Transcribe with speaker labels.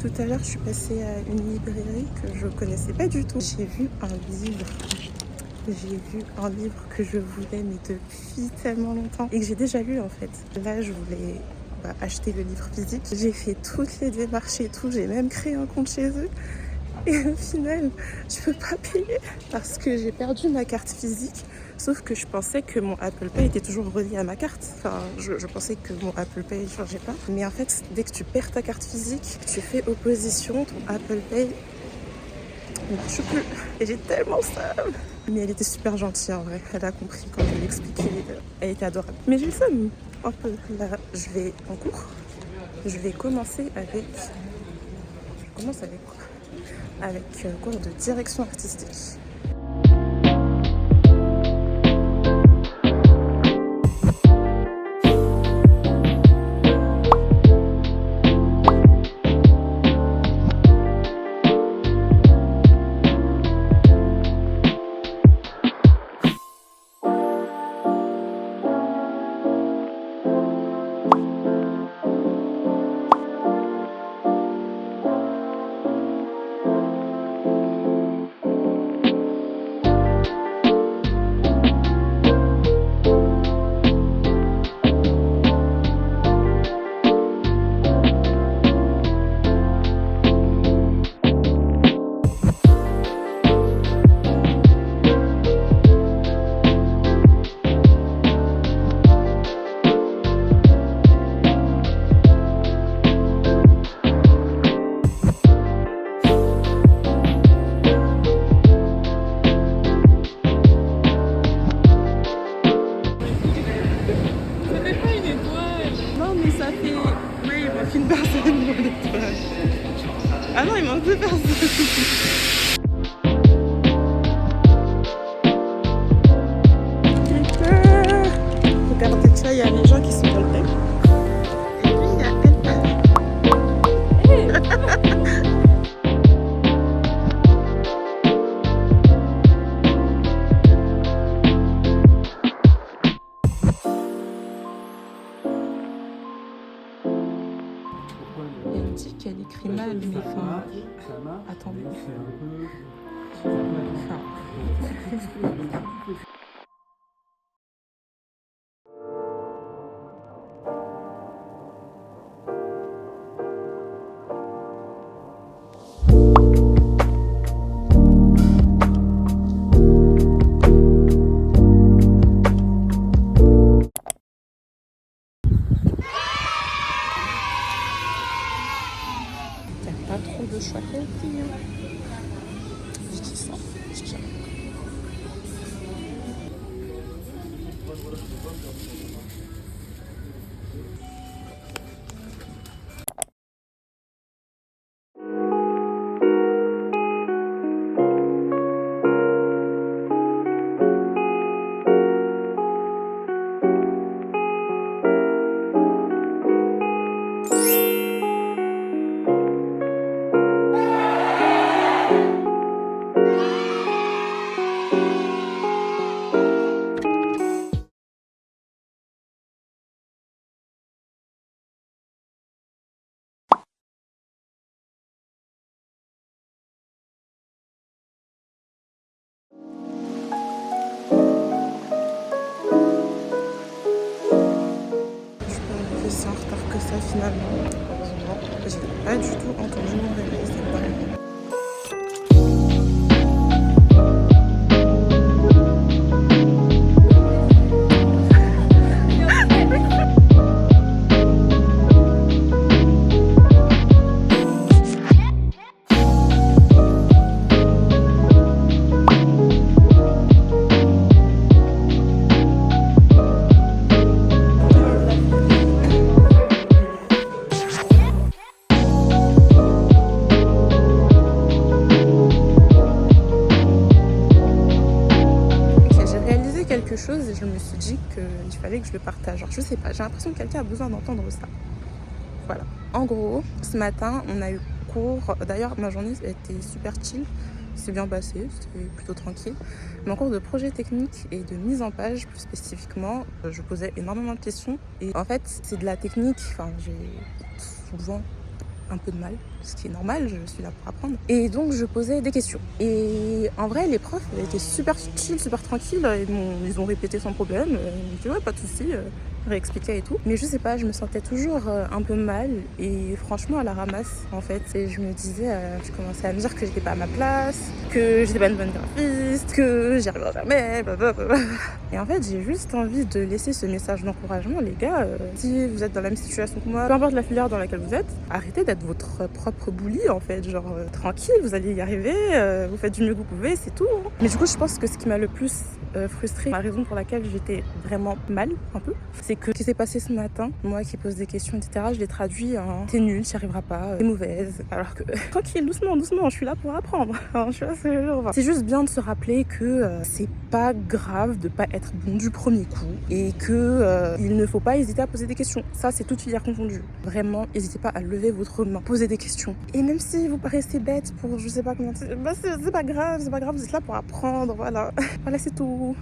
Speaker 1: Tout à l'heure, je suis passée à une librairie que je connaissais pas du tout. J'ai vu un livre. J'ai vu un livre que je voulais mais depuis tellement longtemps et que j'ai déjà lu en fait. Là, je voulais acheter le livre physique. J'ai fait toutes les démarches et tout. J'ai même créé un compte chez eux. Et au final, je peux pas payer parce que j'ai perdu ma carte physique. Sauf que je pensais que mon Apple Pay était toujours relié à ma carte. Enfin, je pensais que mon Apple Pay ne changeait pas. Mais en fait, dès que tu perds ta carte physique, tu fais opposition, ton Apple Pay ne marche plus. Et j'ai tellement ça. Mais elle était super gentille en vrai. Elle a compris quand je lui ai expliqué. Elle était adorable. Mais j'ai le seum un peu. Là, je vais en cours. Je vais commencer avec... Je commence avec quoi? Avec cours de direction artistique. Une personne dans l'étoile. Ah non, il manque 2 personnes. Regardez ça, il y a les gens qui sont dans le thème. Et puis il y a Elle dit qu'elle écrit mal, mais enfin... Attendez. Enfin... Pas trop de choix qualité. Je dis ça. Je dis ça. Si en retard que ça finalement. Heureusement, j'ai pas du tout entendu mon réveil, c'est pas grave. Chose et je me suis dit qu'il fallait que je le partage. Alors, je sais pas, j'ai l'impression que quelqu'un a besoin d'entendre ça. Voilà. En gros, ce matin, on a eu cours. D'ailleurs, ma journée a été super chill. C'est bien passé, c'était plutôt tranquille. Mais en cours de projet technique et de mise en page, plus spécifiquement, je posais énormément de questions. Et en fait, c'est de la technique. Enfin, j'ai souvent un peu de mal, ce qui est normal, je suis là pour apprendre. Et donc je posais des questions. Et en vrai, les profs étaient super chill, super tranquilles, ils ont répété sans problème, ils m'ont dit ouais, pas de soucis, réexpliquer et tout. Mais je sais pas, je me sentais toujours un peu mal et franchement à la ramasse en fait. Et je me disais, je commençais à me dire que j'étais pas à ma place, que j'étais pas une bonne graphiste, que j'y arriverai jamais, blablabla. Et en fait, j'ai juste envie de laisser ce message d'encouragement, les gars. Si vous êtes dans la même situation que moi, peu importe la filière dans laquelle vous êtes, arrêtez d'être votre propre bully en fait. Genre, tranquille, vous allez y arriver, vous faites du mieux que vous pouvez, c'est tout. Hein. Mais du coup, je pense que ce qui m'a le plus frustrée, la raison pour laquelle j'étais vraiment mal, un peu, c'est que ce qui s'est passé ce matin, moi qui pose des questions, etc., je l'ai traduit en t'es nul, t'y arriveras pas, t'es mauvaise. Alors que, tranquille, doucement, doucement, je suis là pour apprendre. Hein, je suis là, c'est juste bien de se rappeler que c'est pas grave de pas être bon du premier coup et que il ne faut pas hésiter à poser des questions. Ça, c'est toute filière confondue. Vraiment, n'hésitez pas à lever votre main, poser des questions. Et même si vous paraissez bête pour je sais pas comment, bah c'est pas grave, vous êtes là pour apprendre, voilà. Voilà, c'est tout.